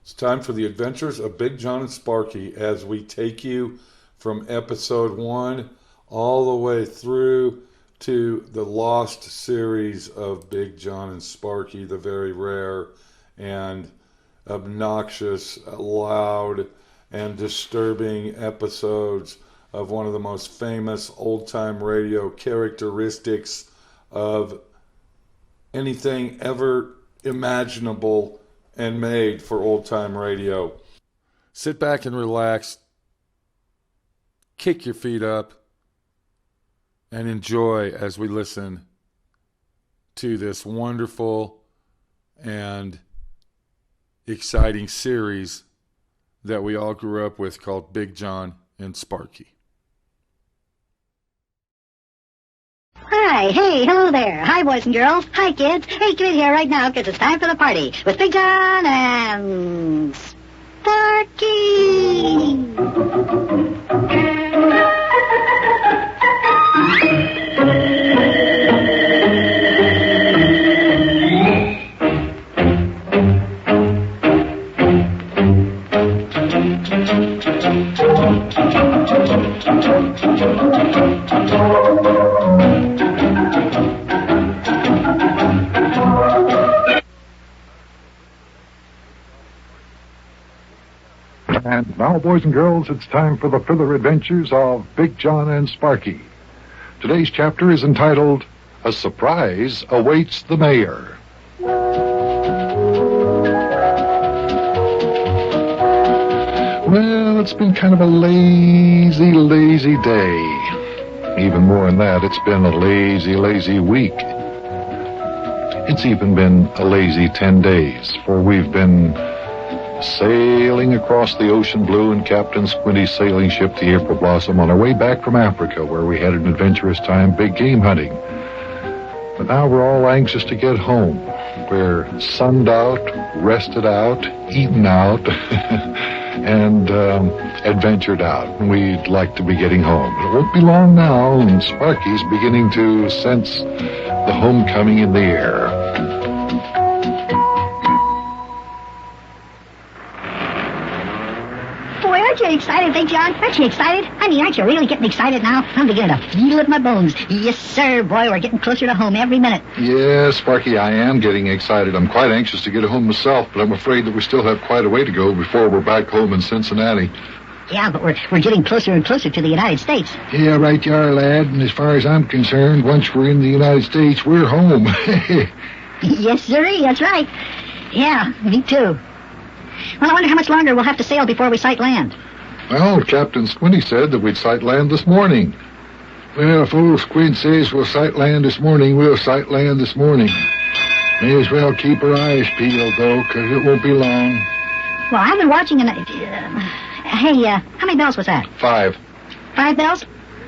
It's time for the adventures of Big Jon and Sparkie as we take you from episode 1 all the way through to the lost series of Big Jon and Sparkie, the very rare and obnoxious, loud, and disturbing episodes of one of the most famous old-time radio characteristics of anything ever imaginable and made for old-time radio. Sit back and relax, kick your feet up, and enjoy as we listen to this wonderful and exciting series that we all grew up with called Big Jon and Sparkie. Hi, hey, hello there. Hi, boys and girls. Hi, kids. Hey, come in here right now because it's time for the party with Big Jon and Sparkie. And now, boys and girls, it's time for the further adventures of Big Jon and Sparkie. Today's chapter is entitled, A Surprise Awaits the Mayor. Well, it's been kind of a lazy day. Even more than that, it's been a lazy week. It's even been a lazy 10 days, for we've been sailing across the ocean blue in Captain Squinty's sailing ship, the April Blossom, on our way back from Africa, where we had an adventurous time big game hunting. But now we're all anxious to get home. We're sunned out, rested out, eaten out, and adventured out. And we'd like to be getting home. But it won't be long now, and Sparkie's beginning to sense the homecoming in the air. Boy, aren't you excited, Big Jon? Aren't you excited? I mean, aren't you really getting excited now? I'm beginning to feel it in my bones. Yes, sir, boy, we're getting closer to home every minute. Yes, Sparkie, I am getting excited. I'm quite anxious to get home myself, but I'm afraid that we still have quite a way to go before we're back home in Cincinnati. Yeah, but we're getting closer and closer to the United States. Yeah, right you are, lad. And as far as I'm concerned, once we're in the United States, we're home. Yes, sirree, that's right. Yeah, me too. Well, I wonder how much longer we'll have to sail before we sight land. Well, Captain Squinty said that we'd sight land this morning. Well, if old Squint says we'll sight land this morning, we'll sight land this morning. May as well keep our eyes peeled, though, 'cause it won't be long. Well, I've been watching and... hey, how many bells was that? 5. 5 bells?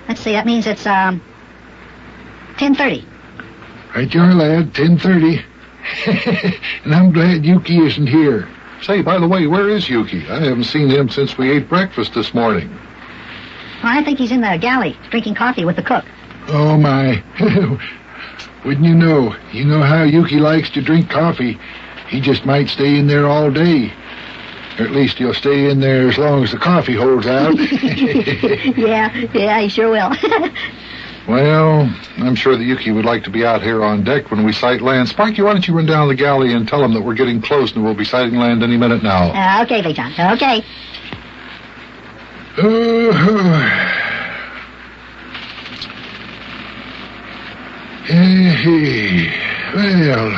Let's see, that means it's, 10:30. Right you are, lad, 10:30. And I'm glad Yuki isn't here. Say, by the way, where is Yuki? I haven't seen him since we ate breakfast this morning. Well, I think he's in the galley, drinking coffee with the cook. Oh, my. Wouldn't you know? You know how Yuki likes to drink coffee. He just might stay in there all day. Or at least he'll stay in there as long as the coffee holds out. Yeah, he sure will. Well, I'm sure that Yuki would like to be out here on deck when we sight land. Sparkie, why don't you run down the galley and tell him that we're getting close and we'll be sighting land any minute now. Okay, Big Jon, okay. Hey, well,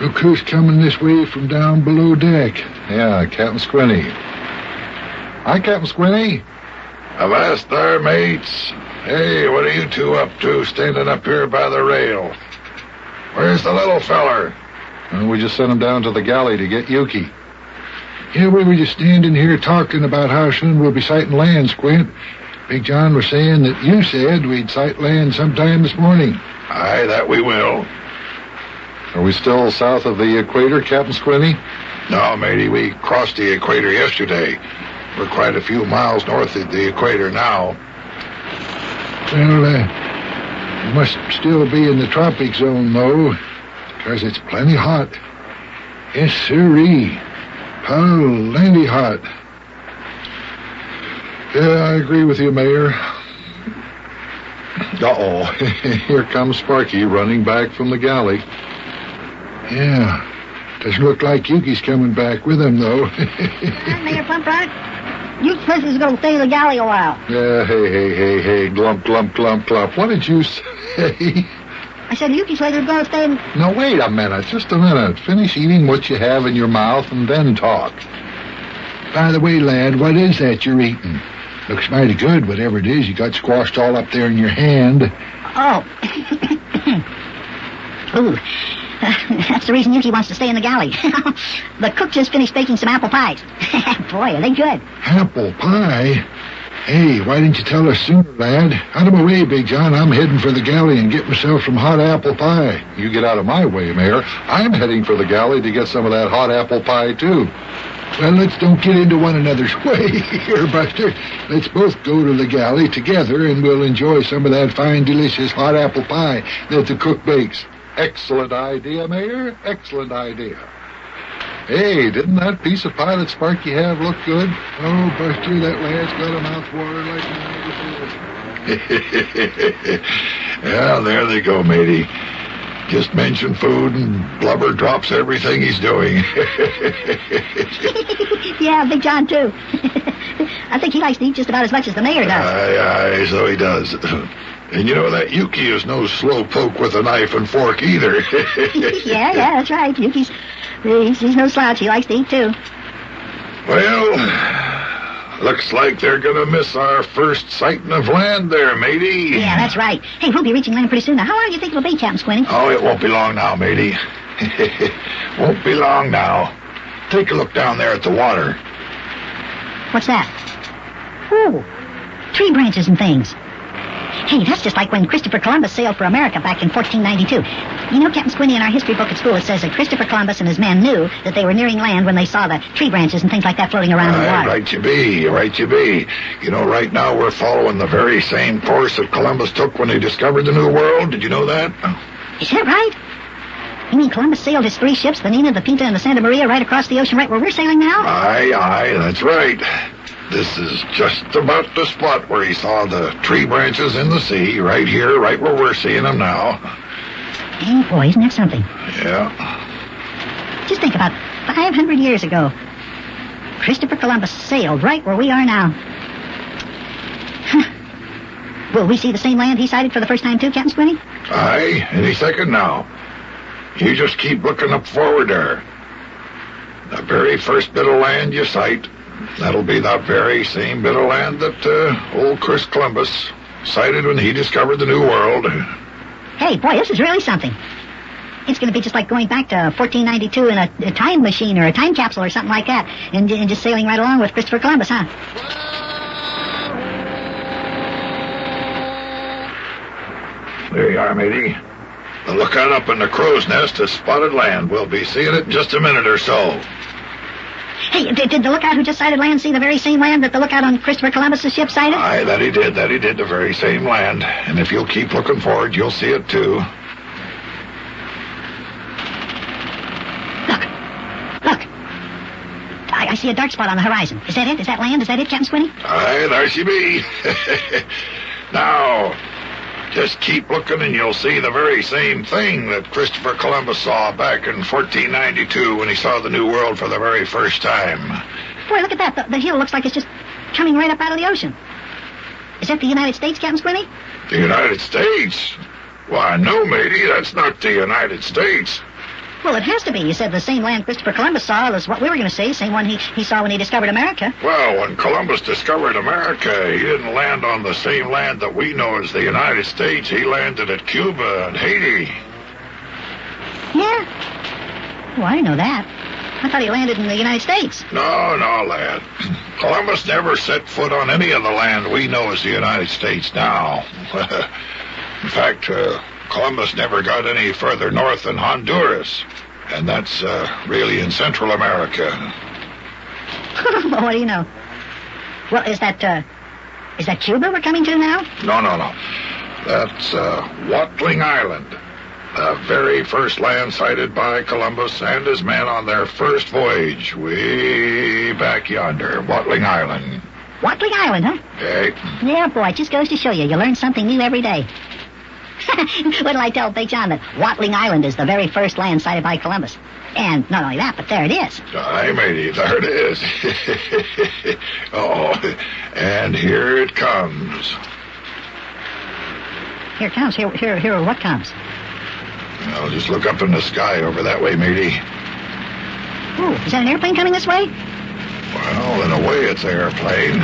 look who's coming this way from down below deck. Yeah, Captain Squinty. Hi, Captain Squinty. Avast there, mates. Hey, what are you two up to standing up here by the rail? Where's the little feller? Well, we just sent him down to the galley to get Yuki. Yeah, we were just standing here talking about how soon we'll be sighting land, Squint. Big Jon was saying that you said we'd sight land sometime this morning. Aye, that we will. Are we still south of the equator, Captain Squinty? No, matey, we crossed the equator yesterday. We're quite a few miles north of the equator now. Well, we must still be in the tropic zone, though, because it's plenty hot. Yes, sirree. Landy hot. Yeah, I agree with you, Mayor. Uh-oh. Here comes Sparky running back from the galley. Yeah. Doesn't look like Yuki's coming back with him, though. Mayor Plumprock, you prisoners are going to stay in the galley a while. Yeah, hey. Glump, glump, glump, glump. What did you say? I said Yuki's later going to stay in... Now, wait a minute. Just a minute. Finish eating what you have in your mouth and then talk. By the way, lad, what is that you're eating? Looks mighty good, whatever it is you got squashed all up there in your hand. Oh. Ooh. That's the reason Yuki wants to stay in the galley. The cook just finished baking some apple pies. Boy, are they good. Apple pie? Hey, why didn't you tell us sooner, lad? Out of my way, Big John. I'm heading for the galley and get myself some hot apple pie. You get out of my way, Mayor. I'm heading for the galley to get some of that hot apple pie, too. Well, let's don't get into one another's way here, Buster. Let's both go to the galley together, and we'll enjoy some of that fine, delicious hot apple pie that the cook bakes. Excellent idea, Mayor. Excellent idea. Hey, didn't that piece of pie that Sparky have look good? Oh, Buster, that lad's got a mouth watering like never before. Yeah, there they go, matey. Just mention food and blubber drops everything he's doing. Yeah, Big John, too. I think he likes to eat just about as much as the mayor does. Aye, so he does. And you know, that Yuki is no slow poke with a knife and fork either. Yeah, that's right. Yuki's he's no slouch. He likes to eat, too. Well, looks like they're gonna miss our first sighting of land there, matey. Yeah, that's right. Hey, we'll be reaching land pretty soon. Now, how long do you think it'll be, Captain Squinty? Oh, it won't be long now, matey. Won't be long now. Take a look down there at the water. What's that? Ooh, tree branches and things. Hey, that's just like when Christopher Columbus sailed for America back in 1492. You know, Captain Squinty, in our history book at school, it says that Christopher Columbus and his men knew that they were nearing land when they saw the tree branches and things like that floating around in the water. Right you be. You know, right now we're following the very same course that Columbus took when he discovered the New World. Did you know that? Is that right? You mean Columbus sailed his 3 ships, the Nina, the Pinta, and the Santa Maria, right across the ocean, right where we're sailing now? Aye, that's right. This is just about the spot where he saw the tree branches in the sea, right here, right where we're seeing them now. Hey, boy, isn't that something? Yeah. Just think, about 500 years ago, Christopher Columbus sailed right where we are now. Huh. Will we see the same land he sighted for the first time, too, Captain Squinty? Aye, any second now. You just keep looking up forward there. The very first bit of land you sight, that'll be that very same bit of land that old Chris Columbus sighted when he discovered the New World. Hey, boy, this is really something. It's going to be just like going back to 1492 in a time machine or a time capsule or something like that, and just sailing right along with Christopher Columbus, huh? There you are, matey. The lookout up in the crow's nest has spotted land. We'll be seeing it in just a minute or so. Hey, did the lookout who just sighted land see the very same land that the lookout on Christopher Columbus's ship sighted? Aye, that he did, the very same land. And if you'll keep looking forward, you'll see it too. Look. I see a dark spot on the horizon. Is that it? Is that land? Is that it, Captain Squinty? Aye, there she be. Now, just keep looking and you'll see the very same thing that Christopher Columbus saw back in 1492 when he saw the New World for the very first time. Boy, look at that. The hill looks like it's just coming right up out of the ocean. Is that the United States, Captain Squinty? The United States? Why, no, matey, that's not the United States. Well, it has to be. You said the same land Christopher Columbus saw is what we were going to say, same one he saw when he discovered America. Well, when Columbus discovered America, he didn't land on the same land that we know as the United States. He landed at Cuba and Haiti. Yeah? Oh, I didn't know that. I thought he landed in the United States. No, lad. Columbus never set foot on any of the land we know as the United States now. In fact, Columbus never got any further north than Honduras, and that's really in Central America. Well, what do you know? Well, is that Cuba we're coming to now? No. That's Watling Island. The very first land sighted by Columbus and his men on their first voyage, way back yonder, Watling Island. Watling Island, huh? Okay. Yeah, boy, it just goes to show you. You learn something new every day. What'll I tell Big John that Watling Island is the very first land sighted by Columbus? And not only that, but there it is. Aye, matey, there it is. Oh, and here it comes. Here it comes. Here, what comes? Well, just look up in the sky over that way, matey. Ooh, is that an airplane coming this way? Well, in a way, it's an airplane.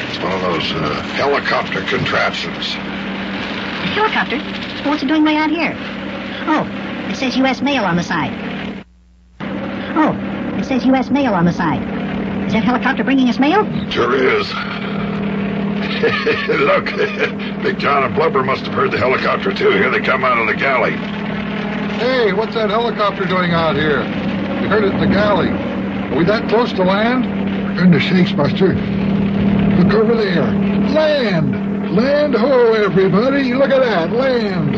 It's one of those helicopter contraptions. A helicopter? Well, what's it doing way out here? Oh, it says U.S. Mail on the side. Oh, it says U.S. Mail on the side. Is that helicopter bringing us mail? Sure is. Look, Big John and Blubber must have heard the helicopter, too. Here they come out of the galley. Hey, what's that helicopter doing out here? We heard it in the galley. Are we that close to land? For goodness sakes, Buster. Look over there. Land! Land ho, everybody! Look at that, land!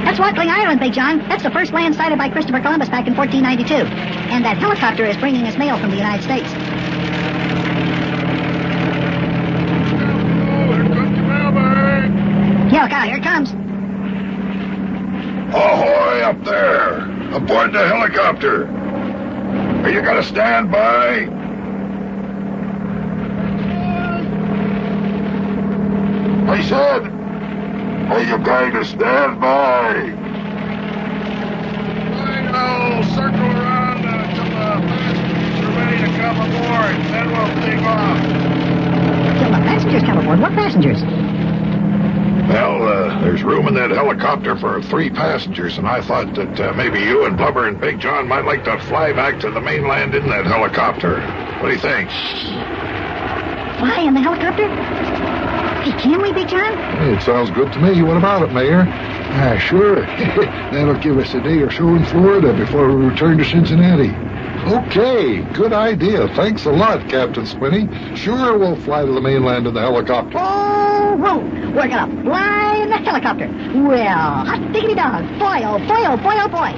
That's Watling Island, Big John. That's the first land sighted by Christopher Columbus back in 1492. And that helicopter is bringing us mail from the United States. Yeah, look out, here it comes. Ahoy up there! Aboard the helicopter! Are you gonna stand by? I said, are you going to stand by? I'll circle around until the passengers are ready to come aboard. Then we'll take off. Till the passengers come aboard. What passengers? Well, there's room in that helicopter for 3 passengers, and I thought that maybe you and Blubber and Big John might like to fly back to the mainland in that helicopter. What do you think? Fly in the helicopter? Hey, can we, Big John? Hey, it sounds good to me. What about it, Mayor? Sure. That'll give us a day or so in Florida before we return to Cincinnati. Okay, good idea. Thanks a lot, Captain Squinty. Sure, we'll fly to the mainland in the helicopter. Oh, whoa! We're gonna fly in the helicopter. Well, hot diggity dog. Boy, oh boy, oh boy, oh boy.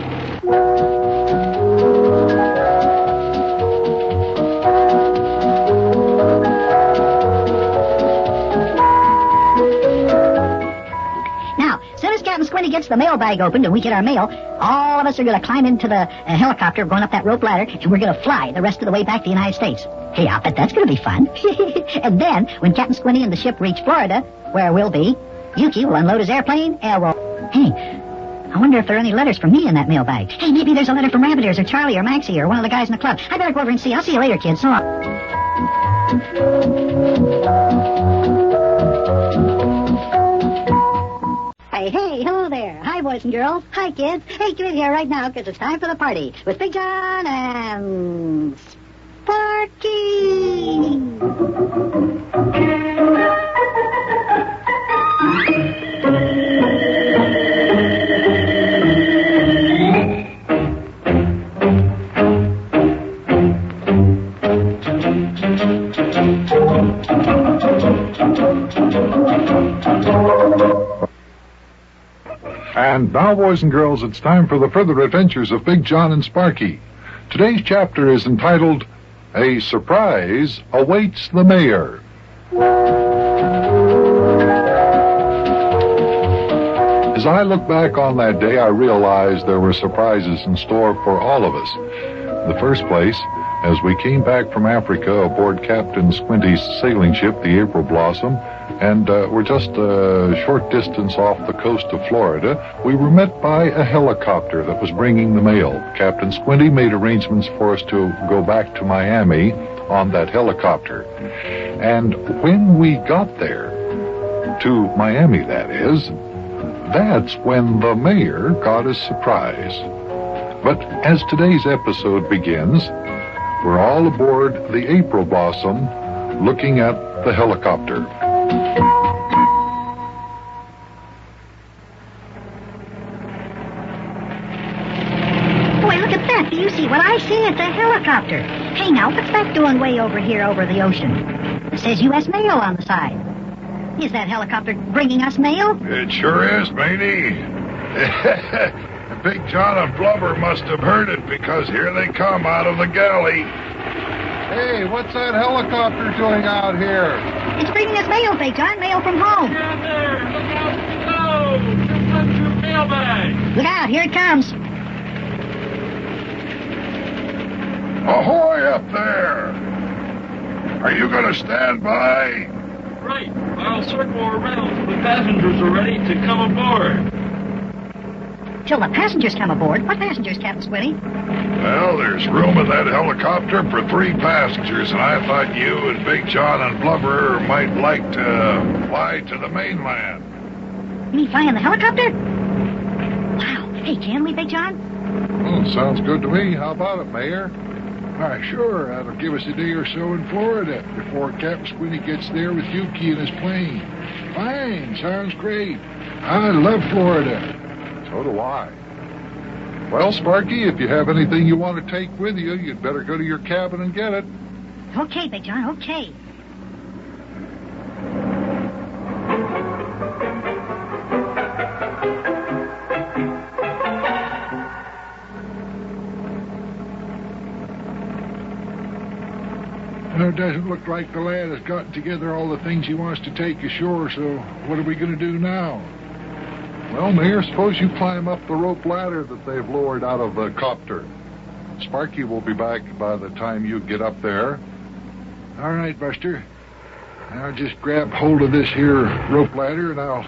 Now, as soon as Captain Squinty gets the mailbag opened and we get our mail, all of us are going to climb into the helicopter, going up that rope ladder, and we're going to fly the rest of the way back to the United States. Hey, I'll bet that's going to be fun. And then, when Captain Squinty and the ship reach Florida, where we'll be, Yuki will unload his airplane, and we'll... Hey, I wonder if there are any letters from me in that mailbag. Hey, maybe there's a letter from Rabbit Ears or Charlie or Maxie or one of the guys in the club. I better go over and see. I'll see you later, kids. So long. Hey, hello there. Hi, boys and girls. Hi, kids. Hey, get in here right now, because it's time for the party with Big John and Sparky. And now, boys and girls, it's time for the further adventures of Big John and Sparky. Today's chapter is entitled, A Surprise Awaits the Mayor. As I look back on that day, I realize there were surprises in store for all of us. In the first place, as we came back from Africa aboard Captain Squinty's sailing ship, the April Blossom, and we're just a short distance off the coast of Florida, we were met by a helicopter that was bringing the mail. Captain Squinty made arrangements for us to go back to Miami on that helicopter. And when we got there, to Miami that is, that's when the mayor got a surprise. But as today's episode begins, we're all aboard the April Blossom looking at the helicopter. Boy, look at that. Do you see what I see? It's a helicopter. Hey, now, what's that doing way over here over the ocean? It says U.S. Mail on the side. Is that helicopter bringing us mail? It sure is, matey. Big John and Blubber must have heard it, because here they come out of the galley. Hey, what's that helicopter doing out here? It's bringing us mail, Big John. Mail from home. Down there! Look out below! Here comes your mailbag! Look out, here it comes. Ahoy up there! Are you going to stand by? Right. I'll circle around till the passengers are ready to come aboard. Till the passengers come aboard. What passengers, Captain Squinty? Well, there's room in that helicopter for 3 passengers, and I thought you and Big John and Blubber might like to fly to the mainland. You mean fly in the helicopter? Wow. Hey, can we, Big John? Oh, sounds good to me. How about it, Mayor? Why, sure. That'll give us a day or so in Florida before Captain Squinty gets there with Yuki in his plane. Fine. Sounds great. I love Florida. So do I. Well, Sparky, if you have anything you want to take with you, you'd better go to your cabin and get it. Okay, Big John, okay. Well, it doesn't look like the lad has gotten together all the things he wants to take ashore, so what are we going to do now? Well, Mayor, suppose you climb up the rope ladder that they've lowered out of the copter. Sparky will be back by the time you get up there. All right, Buster. I'll just grab hold of this here rope ladder, and I'll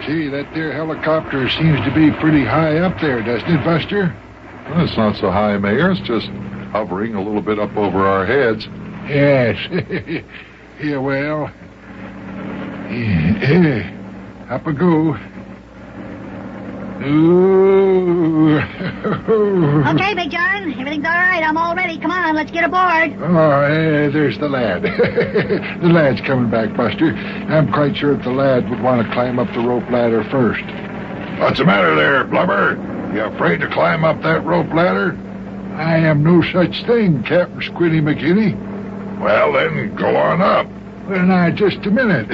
see, that there helicopter seems to be pretty high up there, doesn't it, Buster? Well, it's not so high, Mayor. It's just hovering a little bit up over our heads. Yes. Yeah, well... up I go. Ooh. Okay, Big John. Everything's all right. I'm all ready. Come on, let's get aboard. Oh, there's the lad. The lad's coming back, Buster. I'm quite sure that the lad would want to climb up the rope ladder first. What's the matter there, Blubber? You afraid to climb up that rope ladder? I am no such thing, Captain Squinty McKinney. Well, then, go on up. Well, now, just a minute.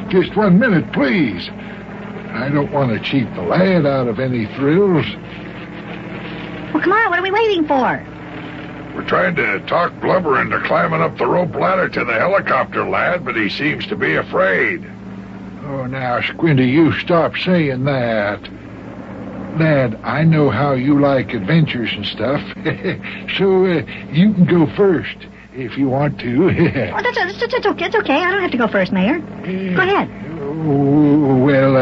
Just 1 minute, please. I don't want to cheat the lad out of any thrills. Well, come on. What are we waiting for? We're trying to talk Blubber into climbing up the rope ladder to the helicopter, lad, but he seems to be afraid. Oh, now, Squinty, you stop saying that. Lad, I know how you like adventures and stuff, so you can go first if you want to. Oh, that's okay. It's okay. I don't have to go first, Mayor. Go ahead. Oh, well,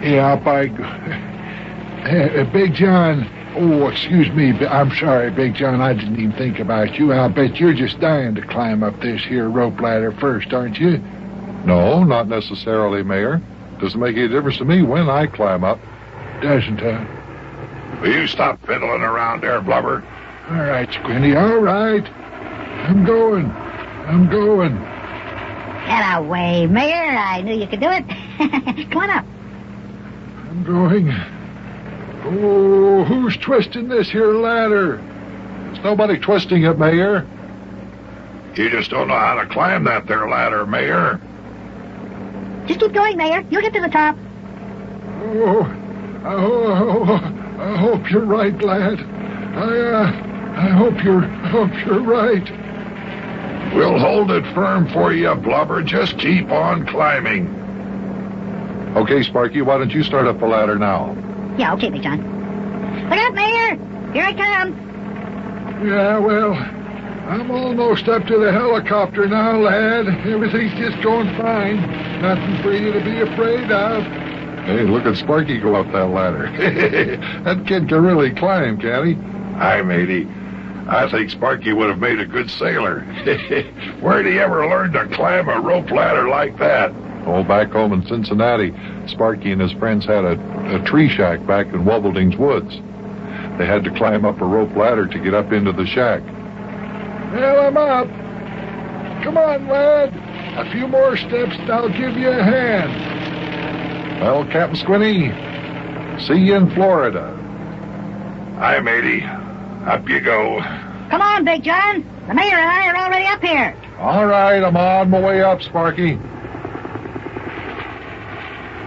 yeah, I'll buy... Big John... Oh, excuse me. I'm sorry, Big John. I didn't even think about you. I'll bet you're just dying to climb up this here rope ladder first, aren't you? No, not necessarily, Mayor. Doesn't make any difference to me when I climb up. Doesn't, Will you stop fiddling around there, Blubber? All right, Squinty, all right. I'm going. Get away, Mayor. I knew you could do it. Come on up. I'm going. Oh, who's twisting this here ladder? There's nobody twisting it, Mayor. You just don't know how to climb that there ladder, Mayor. Just keep going, Mayor. You'll get to the top. I hope you're right, lad. I hope you're right. We'll hold it firm for you, Blubber. Just keep on climbing. Okay, Sparky, why don't you start up the ladder now? Yeah, okay, Big John. Look out, Mayor. Here I come. Yeah, well, I'm almost up to the helicopter now, lad. Everything's just going fine. Nothing for you to be afraid of. Hey, look at Sparky go up that ladder. That kid can really climb, can't he? Aye, matey. I think Sparky would have made a good sailor. Where'd he ever learn to climb a rope ladder like that? Oh, back home in Cincinnati, Sparky and his friends had a tree shack back in Wobbleding's woods. They had to climb up a rope ladder to get up into the shack. Well, I'm up. Come on, lad. A few more steps and I'll give you a hand. Well, Captain Squinty, see you in Florida. Aye, matey. Up you go. Come on, Big John. The Mayor and I are already up here. All right, I'm on my way up, Sparky.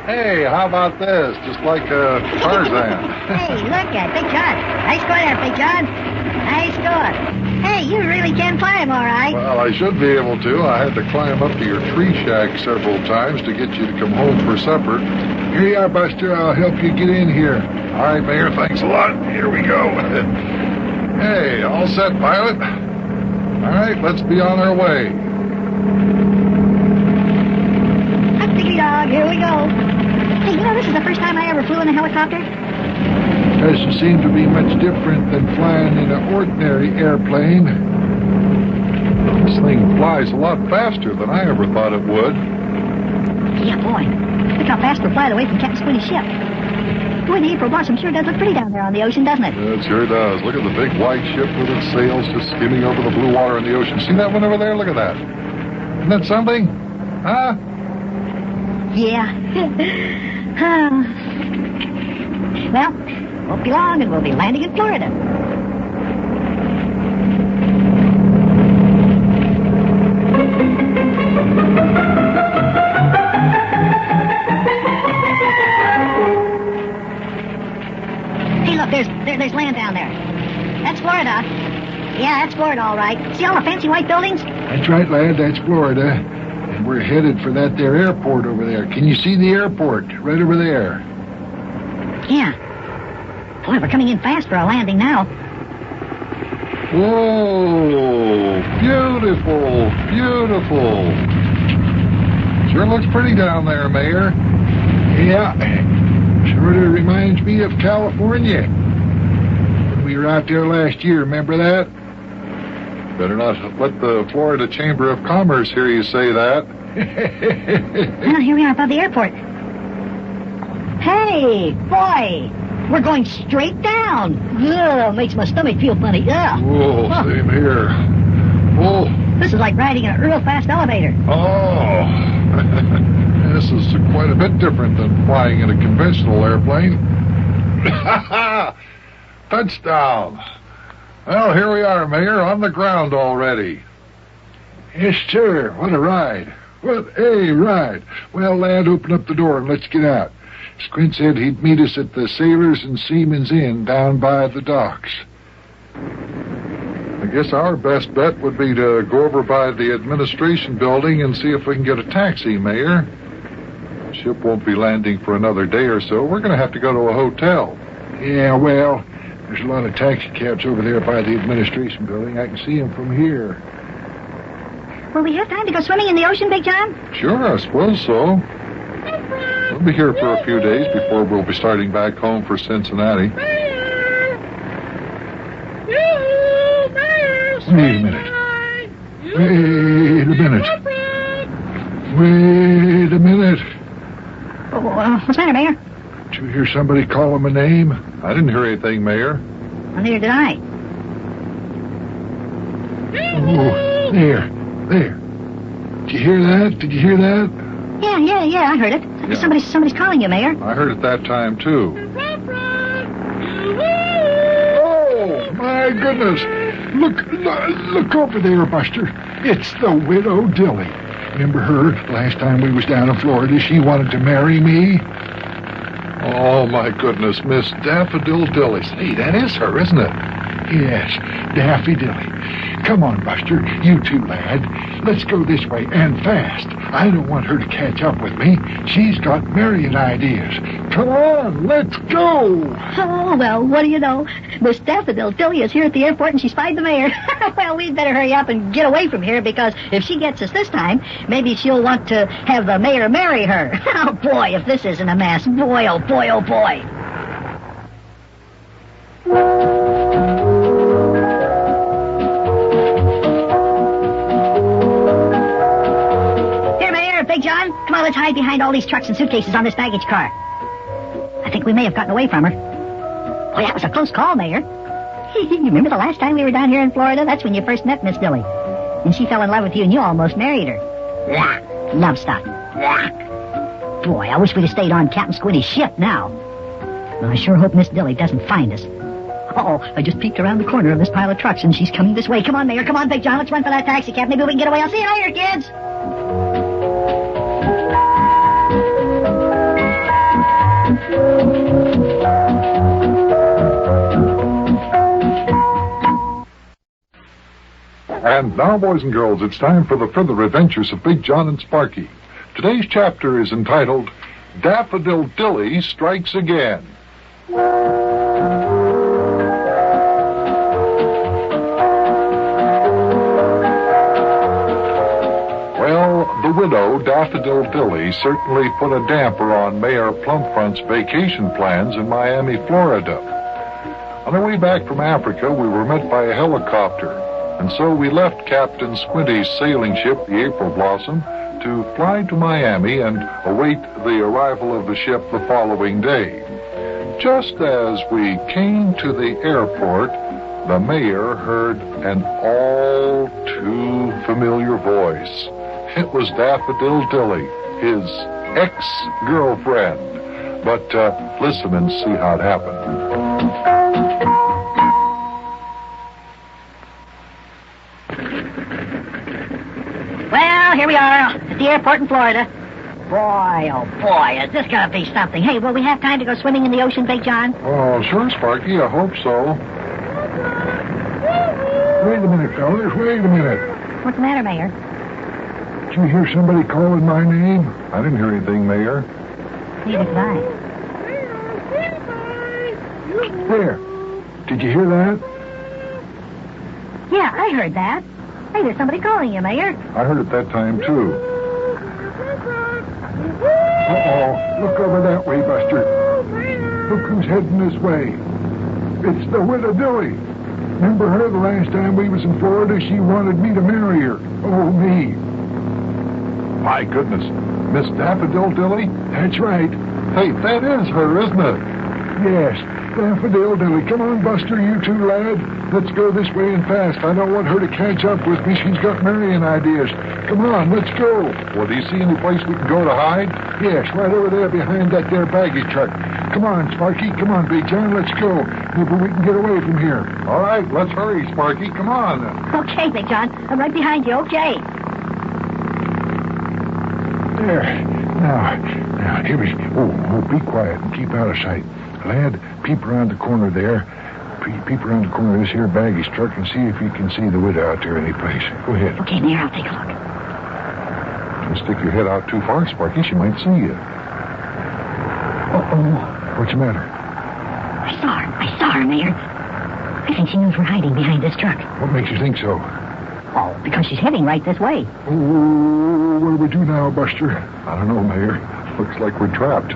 Hey, how about this? Just like Tarzan. Hey, look at Big John. Nice score there, Big John. Nice score. Hey, you really can climb, all right. Well, I should be able to. I had to climb up to your tree shack several times to get you to come home for supper. Here you are, Buster. I'll help you get in here. All right, Mayor, thanks a lot. Here we go. Hey, all set, pilot? All right, let's be on our way. Diggity dog, here we go. Hey, you know, this is the first time I ever flew in a helicopter. Doesn't seem to be much different than flying in an ordinary airplane. This thing flies a lot faster than I ever thought it would. Yeah, boy. Look how fast we're flying away from Captain Squinty's ship. Boy, the April blossom sure does look pretty down there on the ocean, doesn't it? It sure does. Look at the big white ship with its sails just skimming over the blue water in the ocean. See that one over there? Look at that. Isn't that something? Huh? Yeah. Well, won't be long and we'll be landing in Florida. Hey, look, there's land down there. That's Florida. Yeah, that's Florida, all right. See all the fancy white buildings? That's right, lad. That's Florida. And we're headed for that there airport over there. Can you see the airport? Right over there. Yeah. Boy, we're coming in fast for a landing now. Whoa! Beautiful! Beautiful! Sure looks pretty down there, Mayor. Yeah. Sort of reminds me of California. When we were out there last year, remember that? Better not let the Florida Chamber of Commerce hear you say that. Well, here we are above the airport. Hey, boy! We're going straight down. Ugh, makes my stomach feel funny. Ugh. Whoa, same here. Oh. This is like riding in a real fast elevator. Oh. This is quite a bit different than flying in a conventional airplane. Touchdown. Well, here we are, Mayor, on the ground already. Yes, sir. What a ride. What a ride. Well, lad, open up the door and let's get out. Squint said he'd meet us at the Sailors and Seamen's Inn down by the docks. I guess our best bet would be to go over by the administration building and see if we can get a taxi, Mayor. The ship won't be landing for another day or so. We're going to have to go to a hotel. Yeah, well, there's a lot of taxi cabs over there by the administration building. I can see them from here. Will we have time to go swimming in the ocean, Big John? Sure, I suppose so. We'll be here for a few days before we'll be starting back home for Cincinnati. Wait a minute. Wait a minute. Wait a minute. What's the matter, Mayor? Did you hear somebody call him a name? I didn't hear anything, Mayor. Well, neither did I. Oh, there. Did you hear that? Did you hear that? Yeah, I heard it. Yeah. Somebody's calling you, Mayor. I heard it that time, too. Oh, my goodness. Look over there, Buster. It's the Widow Dilly. Remember her last time we was down in Florida? She wanted to marry me. Oh, my goodness, Miss Daffodil Dilly. Hey, that is her, isn't it? Yes, Daffy Dilly. Come on, Buster. You too, lad. Let's go this way, and fast. I don't want her to catch up with me. She's got marrying ideas. Come on, let's go. Oh, well, what do you know? Miss Daffodil Dilly is here at the airport, and she spied the mayor. Well, we'd better hurry up and get away from here, because if she gets us this time, maybe she'll want to have the mayor marry her. Oh, boy, if this isn't a mess. Boy, oh, boy, oh, boy. Big John, come on, let's hide behind all these trucks and suitcases on this baggage car. I think we may have gotten away from her. Boy, that was a close call, Mayor. You remember the last time we were down here in Florida? That's when you first met Miss Dilly. And she fell in love with you and you almost married her. Blah. Love stuff. Blah. Boy, I wish we'd have stayed on Captain Squinty's ship now. Well, I sure hope Miss Dilly doesn't find us. Uh-oh, I just peeked around the corner of this pile of trucks and she's coming this way. Come on, Mayor, come on, Big John, let's run for that taxi cab. Maybe we can get away. I'll see you later, kids. And now, boys and girls, it's time for the further adventures of Big Jon and Sparkie. Today's chapter is entitled, Daffodil Dilly Strikes Again. Well, the widow, Daffodil Dilly, certainly put a damper on Mayor Plumpfront's vacation plans in Miami, Florida. On our way back from Africa, we were met by a helicopter, and so we left Captain Squinty's sailing ship, the April Blossom, to fly to Miami and await the arrival of the ship the following day. Just as we came to the airport, the mayor heard an all too familiar voice. It was Daffodil Dilly, his ex-girlfriend. But listen and see how it happened. Well, here we are at the airport in Florida. Boy, oh boy, is this gonna be something. Hey, will we have time to go swimming in the ocean, Big John? Oh, sure, Sparkie, I hope so. Wait a minute, fellas, wait a minute. What's the matter, Mayor? Did you hear somebody calling my name? I didn't hear anything, Mayor. Neither did I. There. Did you hear that? Yeah, I heard that. Hey, there's somebody calling you, Mayor. I heard it that time, too. Uh-oh. Look over that way, Buster. Look who's heading this way. It's the Widow Dilly. Remember her the last time we was in Florida? She wanted me to marry her. Oh, me. My goodness. Miss Daffodil Dilly? That's right. Hey, that is her, isn't it? Yes, Daffodil Dilly. Come on, Buster, you two, lad. Let's go this way and fast. I don't want her to catch up with me. She's got marrying ideas. Come on, let's go. Well, do you see any place we can go to hide? Yes, right over there behind that there baggage truck. Come on, Sparkie. Come on, Big John. Let's go. Maybe we can get away from here. All right, let's hurry, Sparkie. Come on. Okay, Big John. I'm right behind you. Okay. There. Now, here we... Oh, be quiet and keep out of sight. Lad, peep around the corner there. Peep around the corner of this here baggage truck and see if you can see the widow out there any place. Go ahead. Okay, Mayor, I'll take a look. Don't stick your head out too far, Sparkie. She might see you. Uh-oh. What's the matter? I saw her, Mayor. I think she knows we're hiding behind this truck. What makes you think so? Oh, because she's heading right this way. Oh, what do we do now, Buster? I don't know, Mayor. Looks like we're trapped.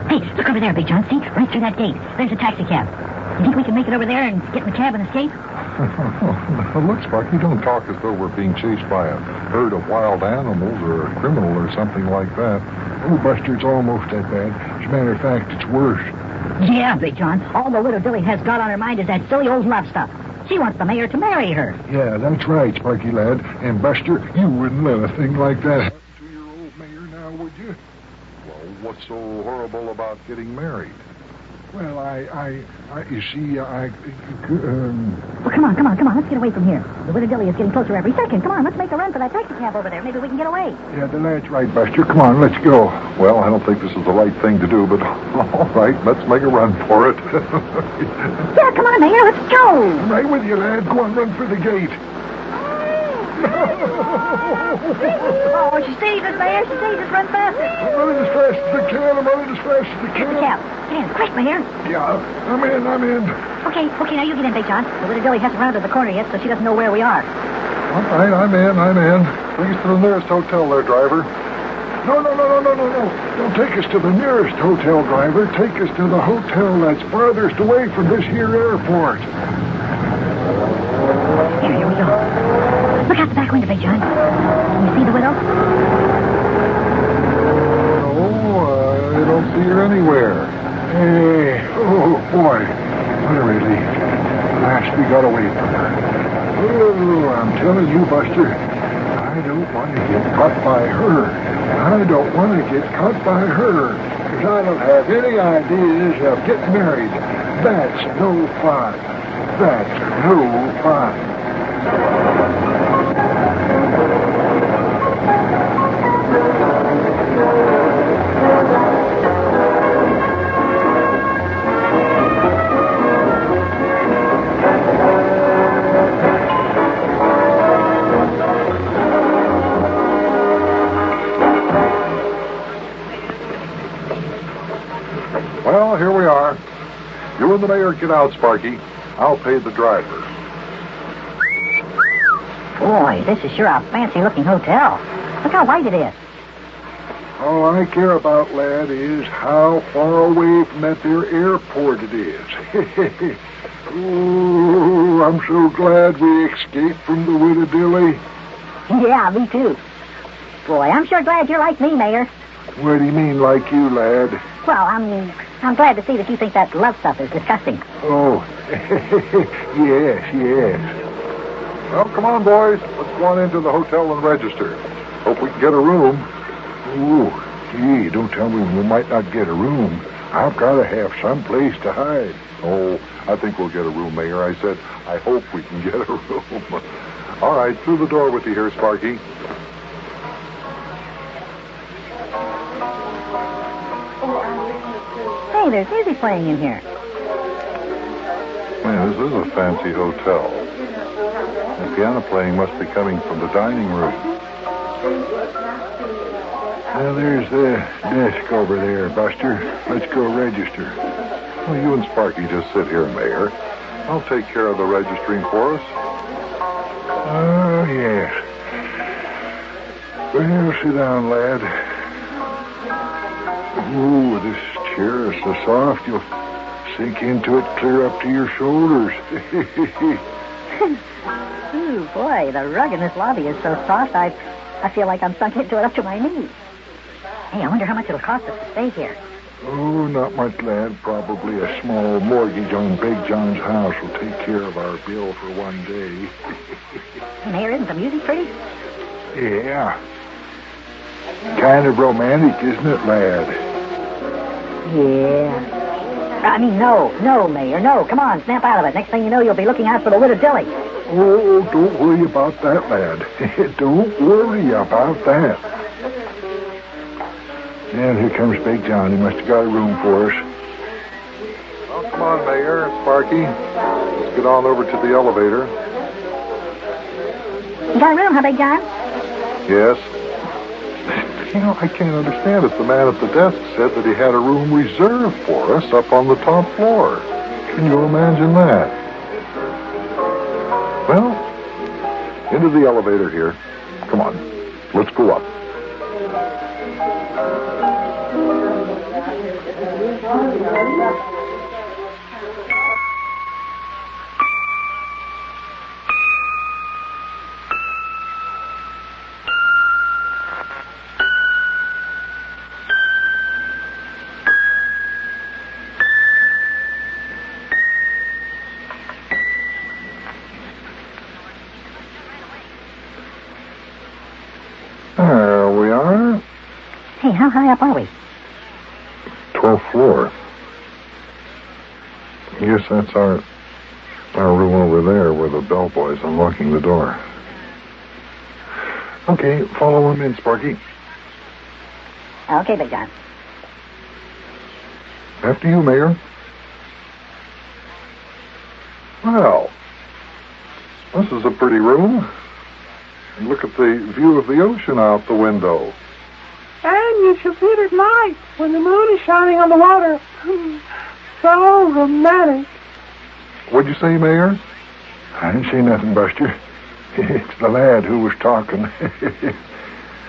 Hey, look over there, Big John. See? Right through that gate. There's a taxi cab. You think we can make it over there and get in the cab and escape? Now, look, Sparkie, don't talk as though we're being chased by a herd of wild animals or a criminal or something like that. Oh, Buster, it's almost that bad. As a matter of fact, it's worse. Yeah, Big John. All the Widow Dilly has got on her mind is that silly old love stuff. She wants the mayor to marry her. Yeah, that's right, Sparkie lad. And Buster, you wouldn't let a thing like that happen to your old mayor now, would you? Well, what's so horrible about getting married? Well, you see, Well, come on. Let's get away from here. The Widow Dilly is getting closer every second. Come on, let's make a run for that taxi cab over there. Maybe we can get away. Yeah, the lad's right, Buster. Come on, let's go. Well, I don't think this is the right thing to do, but all right, let's make a run for it. Yeah, come on, Mayor, let's go. I'm right with you, lad. Go on, run for the gate. Oh, she sees us, Mayor. She sees us. Run faster. I'm running as fast as I can. I'm running as fast as I Get can. the cab. Get in, quick, Mayor. Yeah, I'm in. Okay, now you get in, Big John. The Widow Dilly hasn't rounded the corner yet, so she doesn't know where we are. All right, I'm in. Take us to the nearest hotel there, driver. No. Don't take us to the nearest hotel, driver. Take us to the hotel that's farthest away from this here airport. Here we go. Look out the back window, Big John. Can you see the widow? No, I don't see her anywhere. Hey, oh, boy. What a relief. At last we got away from her. Oh, I'm telling you, Buster, I don't want to get caught by her. I don't want to get caught by her. Because I don't have any ideas of getting married. That's no fun. That's no fun. Well, here we are. You and the mayor get out, Sparky. I'll pay the driver. Boy, this is sure a fancy-looking hotel. Look how white it is. All I care about, lad, is how far away from that there airport it is. Ooh, I'm so glad we escaped from the Widow Dilly. Yeah, me too. Boy, I'm sure glad you're like me, Mayor. What do you mean, like you, lad? Well, I'm glad to see that you think that love stuff is disgusting. Oh, yes. Well, come on, boys. Let's go on into the hotel and register. Hope we can get a room. Ooh, gee, don't tell me we might not get a room. I've got to have some place to hide. Oh, I think we'll get a room, Mayor. I said, I hope we can get a room. All right, through the door with you here, Sparky. Hey, there's music playing in here. Man, this is a fancy hotel. The piano playing must be coming from the dining room. Now, there's the desk over there, Buster. Let's go register. Well, you and Sparky just sit here, Mayor. I'll take care of the registering for us. Oh, yes. Well, sit down, lad. Ooh, this chair is so soft, you'll sink into it clear up to your shoulders. Ooh, boy, the rug in this lobby is so soft, I feel like I'm sunk into it up to my knees. Hey, I wonder how much it'll cost us to stay here. Oh, not much, lad. Probably a small mortgage on Big John's house will take care of our bill for one day. Hey, Mayor, isn't the music pretty? Yeah. Kind of romantic, isn't it, lad? Yeah. No, Mayor, no. Come on, snap out of it. Next thing you know, you'll be looking out for the Widow Dilly. Oh, don't worry about that, lad. Don't worry about that. And here comes Big John. He must have got a room for us. Well, come on, Mayor, Sparky. Let's get on over to the elevator. You got a room, huh, Big John? Yes. You know, I can't understand it. The man at the desk said that he had a room reserved for us up on the top floor. Can you imagine that? Well, into the elevator here. Come on. Let's go up. There we are. Hey, how high up are we? 12th floor. Yes, that's our room over there where the bellboy's unlocking the door. Okay, follow him in, Sparky. Okay, Big John. After you, Mayor. Well, this is a pretty room. And look at the view of the ocean out the window. And you should see it at night when the moon is shining on the water. So romantic. What'd you say, Mayor? I didn't say nothing, Buster. It's the lad who was talking.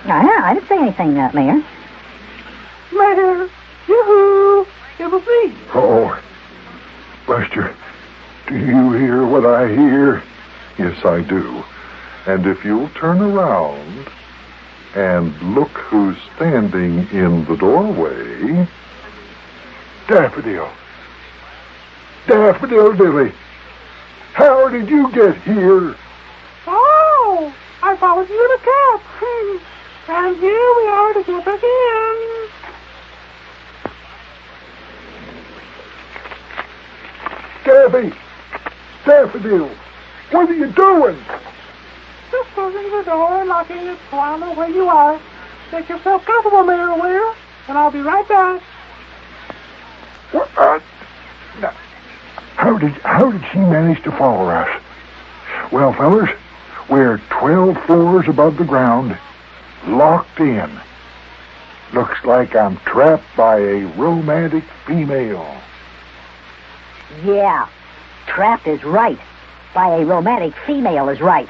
I didn't say anything, Mayor. Mayor, yoo-hoo, it was me. Oh, Buster, do you hear what I hear? Yes, I do. And if you'll turn around and look who's standing in the doorway... Daffodil. Daffodil Dilly. How did you get here? Oh, I followed you in a cab. And here we are together again. Daffy! Daffodil! What are you doing? Just closing the door and locking it so I'll know where you are. Make yourself comfortable, Mayor Ware, and I'll be right back. What? Now, how did she manage to follow us? Well, fellas, we're 12 floors above the ground, locked in. Looks like I'm trapped by a romantic female. Yeah, trapped is right. By a romantic female is right.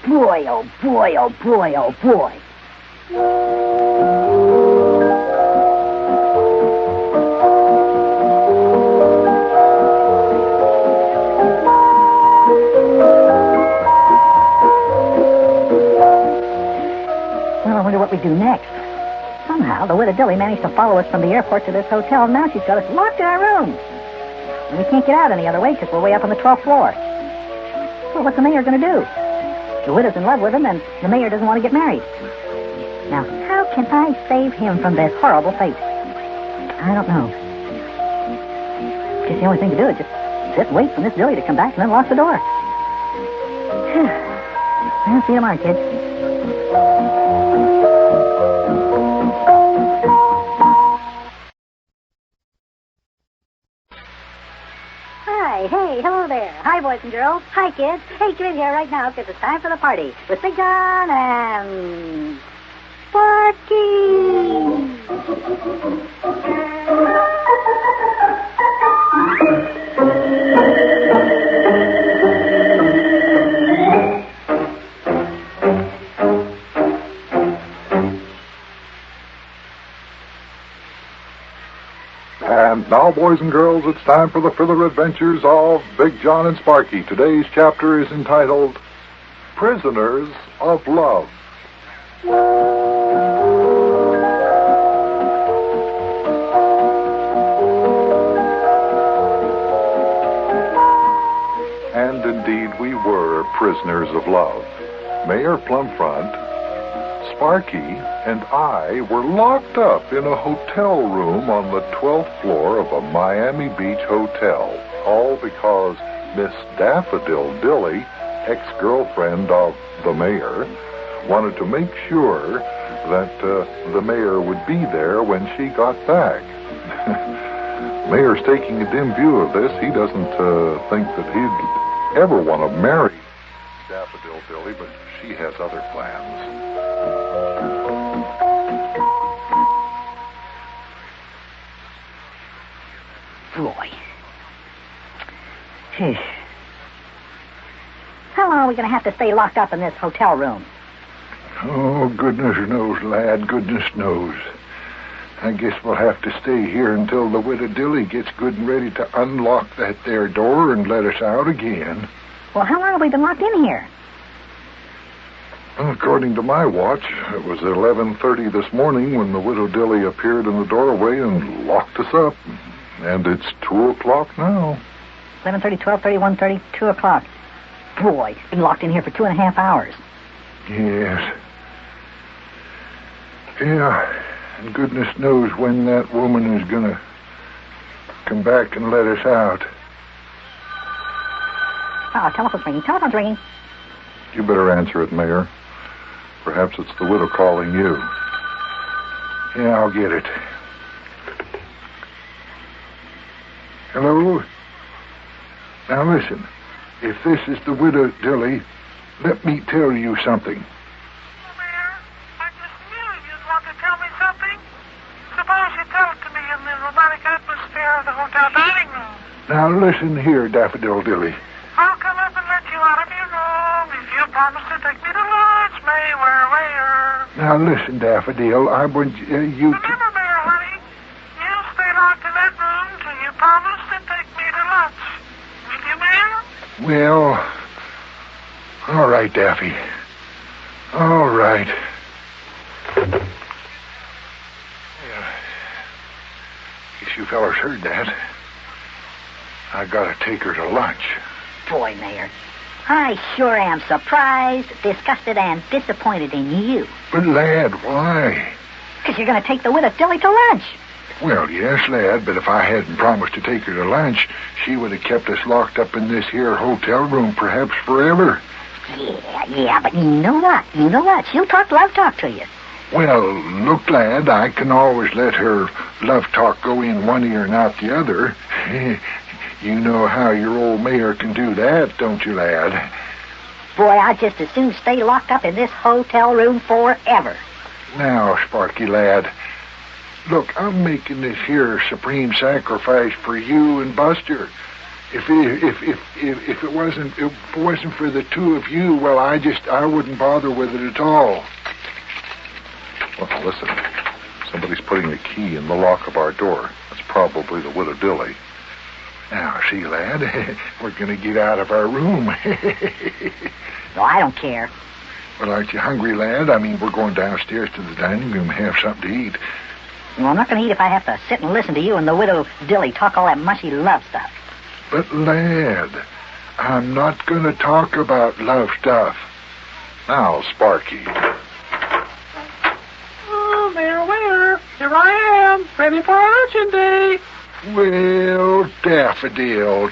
Boy, oh boy, oh boy, oh boy. Well, I wonder what we do next. Somehow, the Widow Dilly managed to follow us from the airport to this hotel, and now she's got us locked in our rooms. And we can't get out any other way because we're way up on the 12th floor. Well, what's the mayor going to do? The widow's in love with him, and the mayor doesn't want to get married. Now, how can I save him from this horrible fate? I don't know. Guess the only thing to do is just sit and wait for Miss Dilly to come back and then lock the door. Well, see you tomorrow, kids. Hey, hello there. Hi, boys and girls. Hi, kids. Hey, get in here right now because it's time for the party with Big Jon and Sparkie. And now, boys and girls, it's time for the further adventures of Big Jon and Sparkie. Today's chapter is entitled Prisoners of Love. And indeed we were prisoners of love. Mayor Plumfront, Sparkie, and I were locked up in a hotel room on the 12th floor of a Miami Beach hotel, all because Miss Daffodil Dilly, ex-girlfriend of the mayor, wanted to make sure that the mayor would be there when she got back. Mayor's taking a dim view of this. He doesn't think that he'd ever want to marry Daffodil Dilly, but she has other plans. Boy. How long are we going to have to stay locked up in this hotel room? Oh, goodness knows, lad, goodness knows. I guess we'll have to stay here until the Widow Dilly gets good and ready to unlock that there door and let us out again. Well, how long have we been locked in here? Well, according to my watch, it was 11:30 this morning when the Widow Dilly appeared in the doorway and locked us up. And it's 2 o'clock now. 11:30, 12:30, 1:30, 2 o'clock. Boy, been locked in here for 2.5 hours. Yes. Yeah, and goodness knows when that woman is gonna come back and let us out. Oh, telephone's ringing. Telephone's ringing. You better answer it, Mayor. Perhaps it's the widow calling you. Yeah, I'll get it. Hello? Now listen, if this is the Widow Dilly, let me tell you something. Mayor, I just knew you'd want to tell me something. Suppose you tell it to me in the romantic atmosphere of the hotel dining room. Now listen here, Daffodil Dilly. I'll come up and let you out of your room if you promise to take me to lunch, Mayor. Now listen, Daffodil, I want you Remember, Mayor, honey, you'll stay locked in that room till you promise to take me to lunch. Will you, Mayor? Well, all right, Daffy. All right. Yeah. Guess you fellas heard that. I gotta take her to lunch. Boy, Mayor, I sure am surprised, disgusted, and disappointed in you. But, lad, why? Because you're going to take the Widow Dilly to lunch. Well, yes, lad, but if I hadn't promised to take her to lunch, she would have kept us locked up in this here hotel room perhaps forever. Yeah, but you know what? She'll talk love talk to you. Well, look, lad, I can always let her love talk go in one ear and out the other. You know how your old mayor can do that, don't you, lad? Boy, I'd just as soon stay locked up in this hotel room forever. Now, Sparky, lad, Look, I'm making this here supreme sacrifice for you and Buster. If it wasn't for the two of you, well, I wouldn't bother with it at all. Well, listen. Somebody's putting a key in the lock of our door. That's probably the Widow Dilly. Now, see, lad, we're going to get out of our room. No, I don't care. Well, aren't you hungry, lad? I mean, we're going downstairs to the dining room and have something to eat. Well, I'm not going to eat if I have to sit and listen to you and the Widow Dilly talk all that mushy love stuff. But, lad, I'm not going to talk about love stuff. Now, Sparky. Oh, there. Here I am, ready for election day. Well, Daffodil,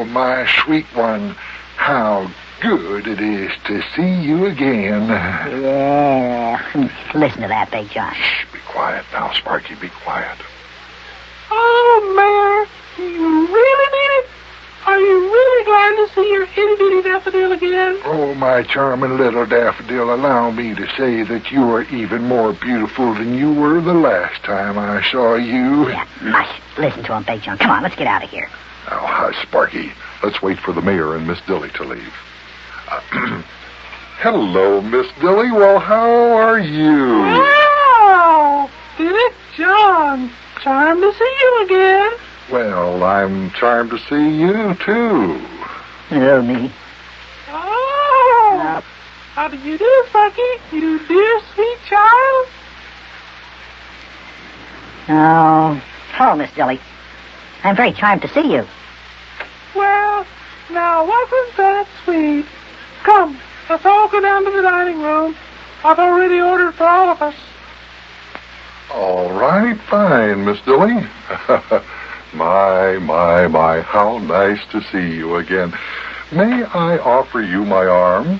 my sweet one, how good it is to see you again. Yeah. Listen to that, Big John. Shh, be quiet now, Sparky, be quiet. Oh, Mayor, you really mean it? Are you really glad to see your itty-bitty daffodil again? Oh, my charming little Daffodil, allow me to say that you are even more beautiful than you were the last time I saw you. Yeah, mush. Listen to him, Big John. Come on, let's get out of here. Now, Sparky, let's wait for the mayor and Miss Dilly to leave. Hello, Miss Dilly. Well, how are you? Wow! Big John, charmed to see you again. Well, I'm charmed to see you, too. Oh, me. Oh! How do you do, Sparky? You dear sweet child? Oh, hello, Miss Dilly. I'm very charmed to see you. Well, now wasn't that sweet? Come, let's all go down to the dining room. I've already ordered for all of us. All right, fine, Miss Dilly. My, how nice to see you again. May I offer you my arm?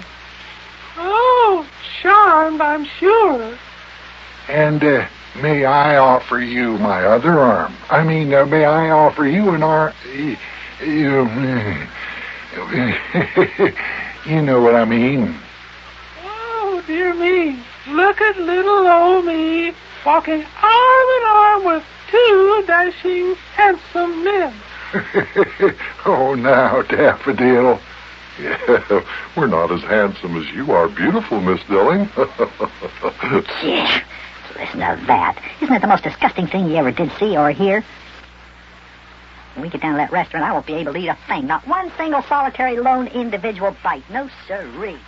Oh, charmed, I'm sure. And may I offer you my other arm? I mean, may I offer you an arm? You know what I mean. Oh, dear me. Look at little old me, walking arm in arm with two dashing, handsome men. Oh, now, Daffodil. Yeah, we're not as handsome as you are beautiful, Miss Dilly. Yeah. Listen to that. Isn't it the most disgusting thing you ever did see or hear? When we get down to that restaurant, I won't be able to eat a thing. Not one single solitary lone individual bite. No siree.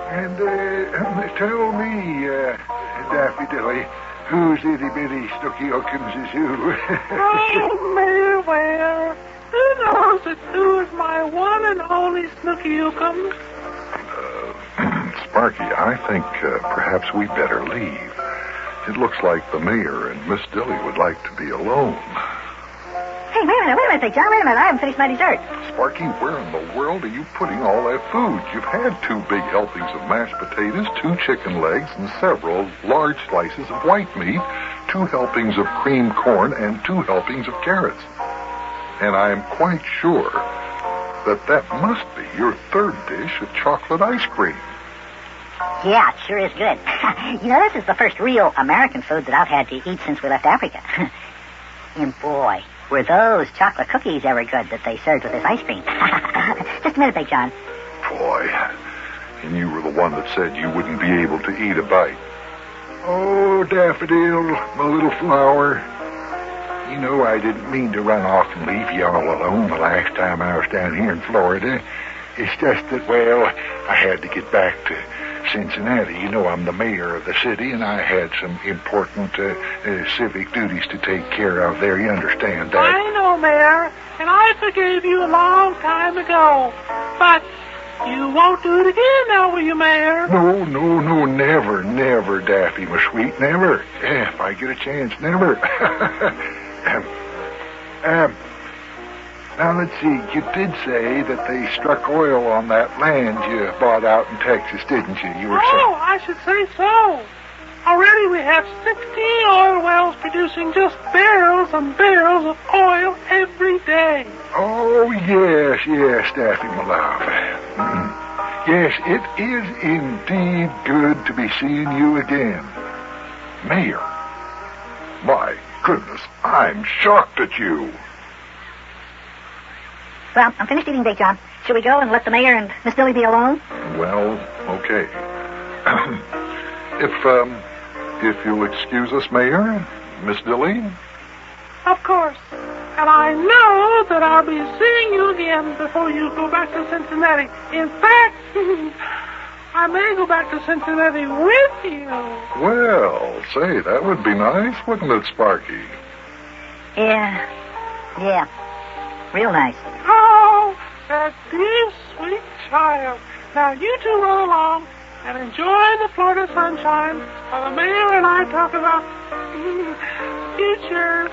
And tell me, Daffy Dilly, whose itty-bitty Snooky Hookums is who? Oh, Mayor, well, who knows that who is my one and only Snooky Yookums? Sparky, I think perhaps we better leave. It looks like the mayor and Miss Dilly would like to be alone. Hey, wait a minute, Big John. Wait a minute. I haven't finished my dessert. Sparky, where in the world are you putting all that food? You've had 2 big helpings of mashed potatoes, 2 chicken legs, and several large slices of white meat, 2 helpings of creamed corn, and 2 helpings of carrots. And I am quite sure that must be your 3rd dish of chocolate ice cream. Yeah, it sure is good. You know, this is the first real American food that I've had to eat since we left Africa. And boy, were those chocolate cookies ever good that they served with this ice cream. Just a minute, Big John. Boy, and you were the one that said you wouldn't be able to eat a bite. Oh, Daffodil, my little flower. You know, I didn't mean to run off and leave you all alone the last time I was down here in Florida. It's just that, well, I had to get back to Cincinnati. You know I'm the mayor of the city, and I had some important civic duties to take care of there. You understand that? I know, Mayor, and I forgave you a long time ago. But you won't do it again now, will you, Mayor? No, never, Daffy, my sweet, never. If I get a chance, never. Now, let's see, you did say that they struck oil on that land you bought out in Texas, didn't you? You were saying... I should say so. Already we have 16 oil wells producing just barrels and barrels of oil every day. Oh, yes, Daffy, my love. Yes, it is indeed good to be seeing you again. Mayor, my goodness, I'm shocked at you. Well, I'm finished eating, Big John. Should we go and let the mayor and Miss Dilly be alone? Well, okay. If you'll excuse us, Mayor, Miss Dilly. Of course. And I know that I'll be seeing you again before you go back to Cincinnati. In fact, I may go back to Cincinnati with you. Well, say, that would be nice, wouldn't it, Sparky? Yeah. Real nice. Oh, that dear, sweet child. Now you two run along and enjoy the Florida sunshine while the mayor and I talk about future.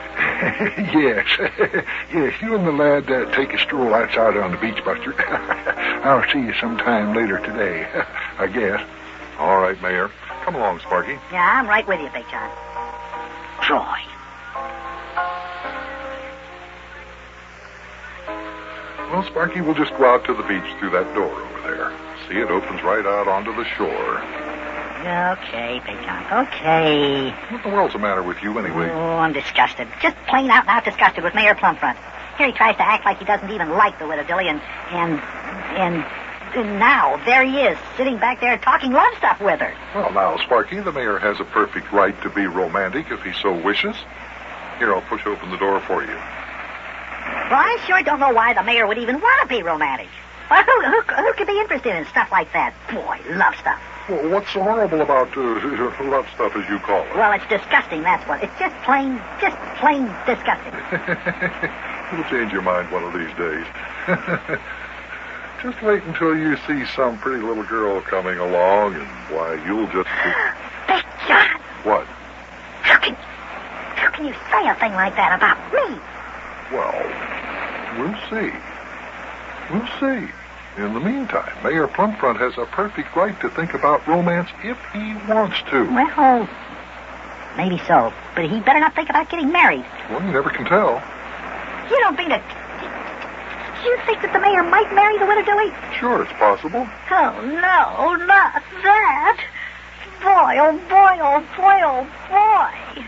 Yes, you and the lad take a stroll outside on the beach, Buster. I'll see you sometime later today, I guess. All right, Mayor. Come along, Sparky. Yeah, I'm right with you, Big John. Troy. Well, Sparky, we'll just go out to the beach through that door over there. See, it opens right out onto the shore. Okay, Big John, okay. What the world's the matter with you, anyway? Oh, I'm disgusted. Just plain out and out disgusted with Mayor Plumfront. Here he tries to act like he doesn't even like the Widow Dilly, and now there he is, sitting back there talking love stuff with her. Well, now, Sparky, the mayor has a perfect right to be romantic if he so wishes. Here, I'll push open the door for you. Well, I sure don't know why the mayor would even want to be romantic. Well, who could be interested in stuff like that? Boy, love stuff. Well, what's so horrible about love stuff, as you call it? Well, it's disgusting, that's what. It's just plain disgusting. You'll change your mind one of these days. Just wait until you see some pretty little girl coming along, and why, you'll just... Big John! What? How can you say a thing like that about me? Well, we'll see. We'll see. In the meantime, Mayor Plumfront has a perfect right to think about romance if he wants to. Well, maybe so. But he better not think about getting married. Well, you never can tell. You don't mean it. Do you think that the mayor might marry the Widow Dilly? Sure, it's possible. Oh, no, not that. Boy, oh, boy, oh, boy, oh, boy.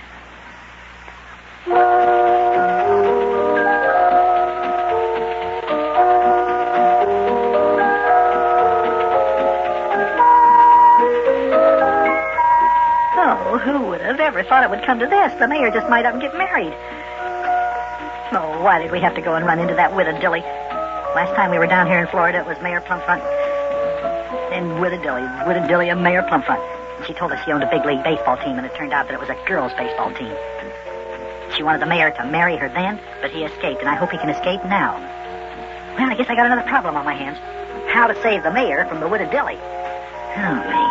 Oh, who would have ever thought it would come to this? The mayor just might up and get married. Oh, why did we have to go and run into that Widow Dilly? Last time we were down here in Florida, it was Mayor Plumfront and Widow Dilly and Mayor Plumfront. She told us she owned a big league baseball team, and it turned out that it was a girls' baseball team. She wanted the mayor to marry her then, but he escaped, and I hope he can escape now. Well, I guess I got another problem on my hands. How to save the mayor from the Widow Dilly. Oh, man.